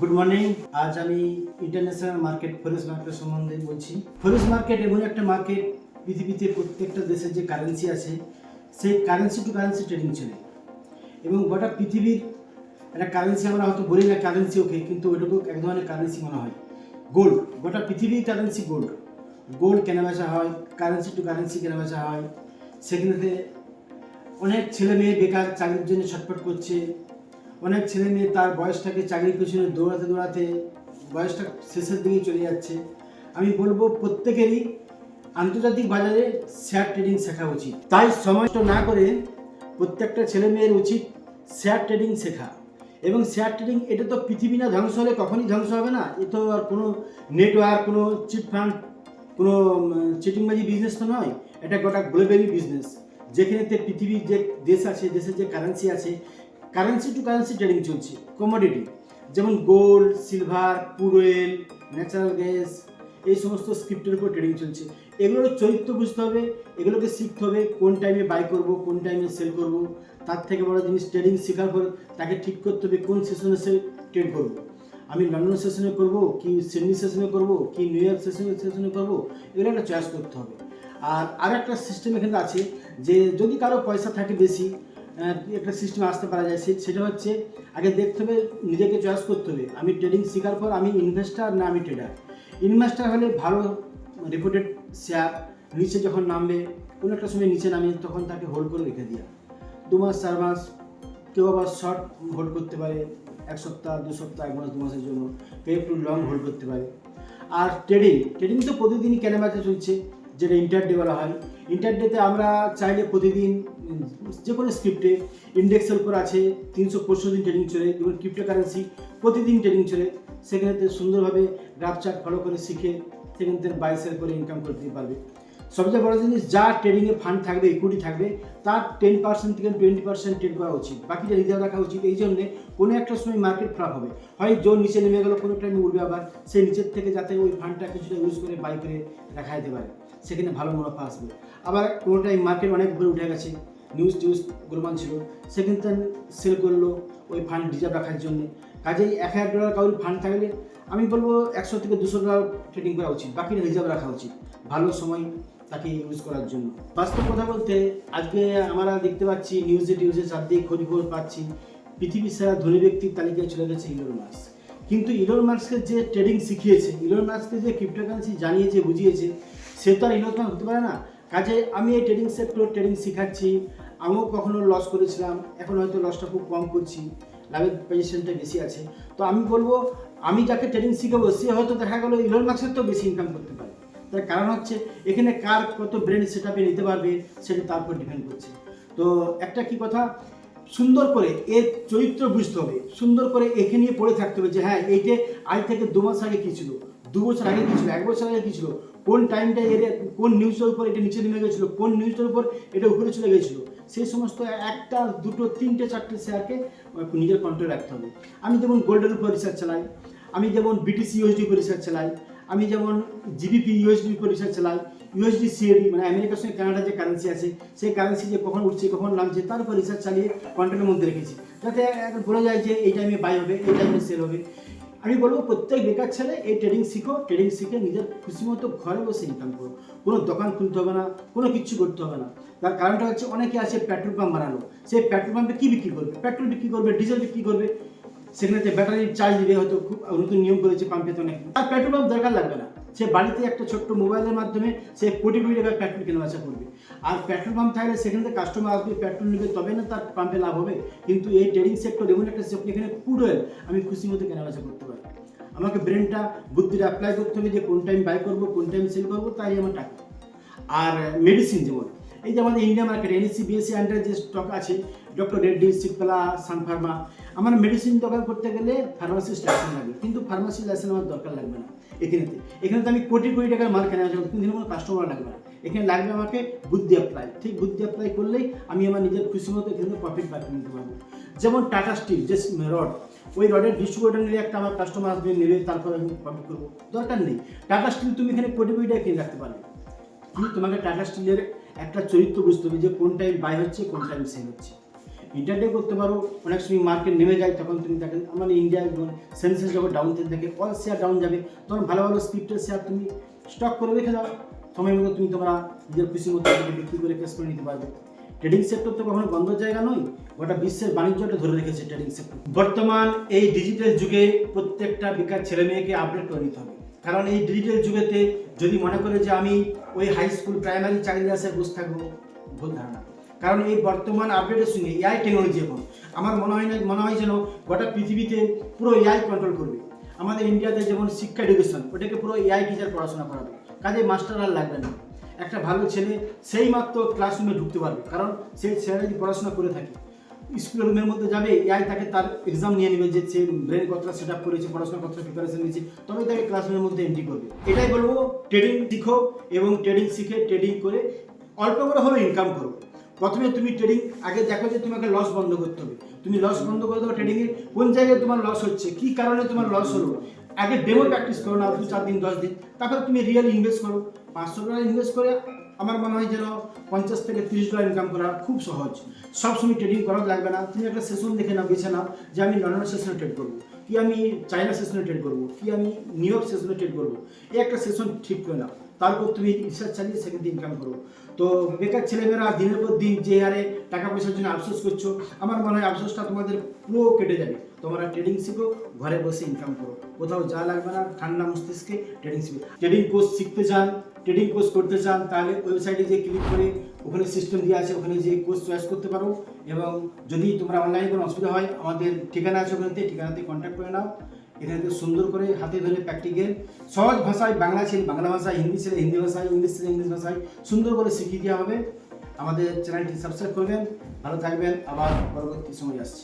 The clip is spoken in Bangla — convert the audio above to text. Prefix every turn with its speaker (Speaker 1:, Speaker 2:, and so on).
Speaker 1: Good morning. আজ আমি ইন্টারন্যাশনাল মার্কেট ফরেক্স মার্কেট সম্বন্ধে বলছি। ফরেক্স মার্কেট এমন একটা মার্কেট, পৃথিবীতে প্রত্যেকটা দেশের যে কারেন্সি আছে সেই কারেন্সি টু কারেন্সি ট্রেডিং চলে, এবং গোটা পৃথিবীর একটা কারেন্সি আমরা হয়তো বলি না কারেন্সি ওকে, কিন্তু ওইটুকু এক ধরনের কারেন্সি মনে হয়। গোল্ড, গোটা পৃথিবীর কারেন্সি গোল্ড। গোল্ড কেনাবেচা হয়, কারেন্সি টু কারেন্সি কেনাবেচা হয়। সেখানে অনেক ছেলে মেয়ে বেকার চাকরির জন্য ছটফট করছে। অনেক ছেলে মেয়ে তার বয়সটাকে চাকরির পেছনে দৌড়াতে দৌড়াতে বয়সটা শেষের দিকে চলে যাচ্ছে। আমি বলবো প্রত্যেকেরই আন্তর্জাতিক বাজারে শেয়ার ট্রেডিং শেখা উচিত। তাই সময় নষ্ট না করে প্রত্যেকটা ছেলে মেয়ের উচিত শেয়ার ট্রেডিং শেখা। এবং শেয়ার ট্রেডিং এটা তো পৃথিবী না ধ্বংস হলে কখনই ধ্বংস হবে না। এ তো আর কোনো নেটওয়ার্ক, কোনো চিট ফান্ড, কোনো চিটিংবাজি বিজনেস তো নয়। এটা গোটা গ্লোবালি বিজনেস, যেখানেতে পৃথিবীর যে দেশ আছে, দেশের যে কারেন্সি আছে, কারেন্সি টু কারেন্সি ট্রেডিং চলছে। কমোডিটি যেমন gold, silver, crude oil, natural gas, এই সমস্ত স্ক্রিপ্টের উপর ট্রেডিং চলছে। এগুলোর চরিত্র বুঝতে হবে, এগুলোকে শিখতে হবে, কোন টাইমে বাই করব, কোন টাইমে সেল করব। তার থেকে বড় জিনিস ট্রেডিং শেখার পর তাকে ঠিক করতে হবে কোন সেশনে সে ট্রেড করব। আমি লন্ডন সেশনে করব, কি সিডনি সেশনে করব, কি নিউ ইয়র্ক সেশনে করব, এগুলো একটা চয়েস করতে হবে। আর একটা সিস্টেম এখানে আছে যে যদি কারো পয়সা থাকে বেশি, একটা সিস্টেম আসতে পারা যায়। সেটা হচ্ছে আগে দেখতে হবে, নিজেকে চয়েস করতে হবে আমি ট্রেডিং শেখার পর আমি ইনভেস্টার না আমি ট্রেডার। ইনভেস্টার হলে ভালো রেপুটেড শেয়ার নিচে যখন নামবে, কোনো একটা সময় নিচে নামে, তখন তাকে হোল্ড করে রেখে দেওয়া 2 মাস 4 মাস, কেউ আবার শর্ট হোল্ড করতে পারে 1 সপ্তাহ 2 সপ্তাহ 1 মাস 2 মাসের জন্য, কেউ একটু লং হোল্ড করতে পারে। আর ট্রেডিং তো প্রতিদিনই কেনাবেচা চলছে, যেটা ইন্টারডে বলা হয়। ইন্টারডেতে আমরা চাইলে প্রতিদিন যে কোনো স্ক্রিপ্টে ইন্ডেক্সের উপর আছে 365 দিন ট্রেডিং চলে, যেমন ক্রিপ্টোকারেন্সি প্রতিদিন ট্রেডিং চলে। সেখানেতে সুন্দরভাবে গ্রাফ চার্ট ফলো করে শিখে সেখানে বাই সেল করে ইনকাম করতে পারবে। সবচেয়ে বড় জিনিস, যা ট্রেডিংয়ে ফান্ড থাকবে, ইকুইটি থাকবে, তার 10% থেকে 20% ট্রেড করা উচিত, বাকিটা রিজার্ভ রাখা উচিত। এই জন্যে কোনো একটা সময় মার্কেট ফ্লপ হবে, হয় জোর নিচে নেমে গেলো, কোনো টাইমে উঠবে আবার, সেই নিচের থেকে যাতে ওই ফান্ডটা কিছুটা ইউজ করে বাই করে রাখা যেতে পারে, সেখানে ভালো মুনাফা আসবে। আবার কোনো টাইম মার্কেট অনেক উপরে উঠে গেছে, নিউজ গ্লোবাল ছিল, সেখানে সেল করলো ওই ফান্ড রিজার্ভ রাখার জন্য। কাজেই $1000 কারোর ফান্ড থাকলে আমি বলবো $100 থেকে $200 ট্রেডিং করা উচিত, বাকিটা রিজার্ভ রাখা উচিত ভালো সময় তাকে ইউজ করার জন্য। বাস্তব কথা বলতে আজকে আমরা দেখতে পাচ্ছি নিউজে চারদিকে খবর পাচ্ছি পৃথিবীর সেরা ধনী ব্যক্তির তালিকায় চলে গেছে ইলন মাস্ক। কিন্তু ইলন মাস্ককে যে ট্রেডিং শিখিয়েছে, ইলন মাস্ককে যে ক্রিপ্টোকারেন্সি জানিয়েছে, বুঝিয়েছে, সে তো আর ইলন মাস্ক হতে পারে না। কাজে আমি এই ট্রেডিং সেক্টর ট্রেডিং শেখাচ্ছি, আমিও কখনো লস করেছিলাম, এখন হয়তো লসটা খুব কম করছি, লাভের পজিশনটা বেশি আছে। তো আমি বলবো আমি যাকে ট্রেডিং শিখাবো সে হয়তো দেখা গেলো ইলন মাস্কের তো বেশি ইনকাম করতে পারে। তার কারণ হচ্ছে এখানে কার কত ব্রেন সেট আপে নিতে পারবে সেটা তার উপর ডিপেন্ড করছে। তো একটা কি কথা, সুন্দর করে এর চরিত্র বুঝতে হবে, সুন্দর করে একে নিয়ে পড়ে থাকতে হবে যে হ্যাঁ এইটা আজ থেকে 2 মাস আগে কী ছিল, 2 বছর আগে কী ছিল, 1 বছর আগে কী ছিল, কোন টাইমটা এর কোন নিউজের উপর এটা নিচে নেমে গেছিলো, কোন নিউজের উপর এটা উপরে চলে গেছিলো, সেই সমস্ত 1টা 2টো 3টে 4টে শেয়ারকে নিজের কন্ট্রোলে রাখতে হবে। আমি যেমন গোল্ডের উপর রিসার্চ চালাই, আমি যেমন বিটিসি ইউএসডি উপর রিসার্চ চালাই, আমি যেমন জিবিপি ইউএসডি উপর রিসার্চ চালাই, ইউএসডি সিএডি মানে আমেরিকার সঙ্গে কানাডার যে কারেন্সি আছে সেই কারেন্সি যে কখন উঠছে কখন নামছে তার উপর রিসার্চ চালিয়ে কন্ট্রোলের মধ্যে রেখেছি, যাতে বলা যায় যে এই টাইমে বাই হবে, এই টাইমে সেল হবে। আমি বলবো প্রত্যেক বেকার ছেলে এই ট্রেডিং শিখো, ট্রেডিং শিখে নিজের খুশি মতো ঘরে বসে ইনকাম করো, কোনো দোকান খুলতে হবে না, কোনো কিছু করতে হবে না। তার কারণটা হচ্ছে অনেকে আছে পেট্রোল পাম্প বানালো, সেই পেট্রোল পাম্পে কী বিক্রি করবে, পেট্রোল বিক্রি করবে, ডিজেল বিক্রি করবে, সেখানে ব্যাটারির চার্জ দিবে, হয়তো খুব নতুন নিয়ম করেছে পাম্পে, তো অনেক আর পেট্রোল পাম্প দরকার লাগবে না, সে বাড়িতে একটা ছোট্ট মোবাইলের মাধ্যমে সে কোটি কোটি টাকার পেট্রোল কেনাবেচা করবে। আর পেট্রোল পাম্প থাকলে সেখানে কাস্টমার আসবে, পেট্রোল নেবে, তবে না তার পাম্পে লাভ হবে। কিন্তু এই ট্রেডিং সেক্টর এমন একটা সেক্টর, এখানে ক্রুড অয়েল আমি খুশি মতো কেনাবেচা করতে পারি। আমাকে ব্রেনটা বুদ্ধিটা অ্যাপ্লাই করতে হবে যে কোন টাইম বাই করবো, কোন টাইম সেল করবো, তাই আমার টাকা। আর মেডিসিন যেমন এই যে আমাদের India market NSC BSc under যে স্টক আছে, ডক্টর রেড্ডি, সিপ্লা, সানফার্মা, আমার মেডিসিন দোকান করতে গেলে ফার্মাসিস্ট লাইসেন্স লাগে, কিন্তু ফার্মাসি লাইসেন্স আমার দরকার লাগবে না। এখানে তো আমি কোটি কোটি টাকার মাল কেনা যাবো, কিন্তু কোনো কাস্টমার লাগবে না। এখানে লাগবে আমাকে বুদ্ধি অ্যাপ্লাই, ঠিক বুদ্ধি অ্যাপ্লাই করলেই আমি আমার নিজের খুশি মতো এখানে প্রফিট বাড়তে নিতে পারবো। যেমন টাটা স্টিল যে রড, ওই রডের ডিস্ট্রিবিউটর নিলে একটা আমার কাস্টমার আসবে, নেবে, তারপরে আমি প্রফিট করবো, দরকার নেই। টাটা স্টিল তুমি এখানে কোটি কোটি টাকা কিনে রাখতে পারবে, কিন্তু তোমাকে টাটা স্টিলের একটা চরিত্র বুঝতে হবে যে কোন টাইম বাই হচ্ছে, কোন টাইম সেল হচ্ছে। ইন্টারডে করতে পারো। অনেক সময় মার্কেট নেমে যায়, তখন তুমি দেখেন আমাদের ইন্ডিয়া সেন্সেস যখন ডাউন থাকে, অল শেয়ার ডাউন যাবে, তখন ভালো ভালো স্ক্রিপ্টের শেয়ার তুমি স্টক করে রেখে দাও, সময় মতো তুমি তোমরা নিজের খুশি মতো বিক্রি করে ক্যাশ করে নিতে পারবে। ট্রেডিং সেক্টর তো কখনো বন্ধ জায়গা নয়, গোটা বিশ্বের বাণিজ্যটা ধরে রেখেছে ট্রেডিং সেক্টর। বর্তমান এই ডিজিটাল যুগে প্রত্যেকটা বেকার ছেলে মেয়েকে আপডেট করে নিতে হবে, কারণ এই ডিজিটাল যুগেতে যদি মনে করে যে আমি ওই হাই স্কুল প্রাইমারি চাকরি আসে বসে থাকবো, ভুল ধারণা। কারণ এই বর্তমান আপডেটের সঙ্গে এআই টেকনোলজি এখন আমার মনে হয় যেন গোটা পৃথিবীতে পুরো এআই কন্ট্রোল করবে। আমাদের ইন্ডিয়াতে যেমন শিক্ষা এডুকেশন, ওটাকে পুরো এআই টিচার পড়াশোনা করাবে, কাজে মাস্টার আর লাগবে না। একটা ভালো ছেলে সেই মাত্র ক্লাসরুমে ঢুকতে পারবে, কারণ সেই ছেলে যদি পড়াশোনা করে থাকে, স্কুলের রুমের মধ্যে যাবে, এআই তাকে তার এক্সাম নিয়ে নেবে যে সে ব্রেন কতটা সেট আপ করেছে, পড়াশোনা কতটা প্রিপারেশন নিয়েছে, তবে তাকে ক্লাসরুমের মধ্যে এন্ট্রি করবে। এটাই বলবো, ট্রেডিং শিখো এবং ট্রেডিং শিখে ট্রেডিং করে অল্প করে হলেও ইনকাম করো। প্রথমে তুমি ট্রেডিং আগে দেখো যে তোমাকে লস বন্ধ করতে হবে, তুমি লস বন্ধ করে দেবো। ট্রেডিংয়ে কোন জায়গায় তোমার লস হচ্ছে, কী কারণে তোমার লস হলো, আগে ডেমো প্র্যাকটিস করো না 2-4 দিন 10 দিন, তারপর তুমি রিয়েল ইনভেস্ট করো। $500 ইনভেস্ট করে আমার মনে হয় যেন $50 থেকে $30 ইনকাম করা খুব সহজ। সবসময় ট্রেডিং করা লাগবে না, তুমি একটা সেশন দেখে নাও, বেছে নাও যে আমি লন্ডন সেশনে ট্রেড করবো, কি আমি চায়না সেশনে ট্রেড করবো, কি আমি নিউ ইয়র্ক সেশনে ট্রেড করবো। এই একটা সেশন ঠিক করে নাও, তারপর তুমি রিসার্চ চালিয়ে সেখান থেকে ইনকাম করো। তো বেকার ছেলেমেয়েরা দিনের পর দিন যে হারে টাকা পয়সার জন্য আফসোস করছো, আমার মনে হয় আফসোসটা তোমাদের পুরো কেটে যাবে। তোমরা ট্রেডিং শিখো, ঘরে বসে ইনকাম করো, কোথাও যা লাগবে না, ঠান্ডা মস্তিষ্কে ট্রেডিং শিখো। ট্রেডিং কোর্স শিখতে চান, ট্রেডিং কোর্স করতে চান, তাহলে ওয়েবসাইটে যে ক্লিক করে ওখানে সিস্টেম দেওয়া আছে, ওখানে যে কোর্স চয়েস করতে পারো। এবং যদি তোমরা অনলাইনে কোনো অসুবিধা হয়, আমাদের ঠিকানা আছে, ওখানেতে ঠিকানাতে কন্ট্যাক্ট করে নাও। এখানে সুন্দর করে হাতে ধরে প্র্যাকটিক্যাল সহজ ভাষায়, বাংলা ছেলে বাংলা ভাষায়, হিন্দি ছেলে হিন্দি ভাষায়, ইংলিশ ছেলে ইংলিশ ভাষায় সুন্দর করে শিখিয়ে দেওয়া হবে। আমাদের চ্যানেলটি সাবস্ক্রাইব করবেন, ভালো থাকবেন, আবার পরবর্তী সময় আসছে।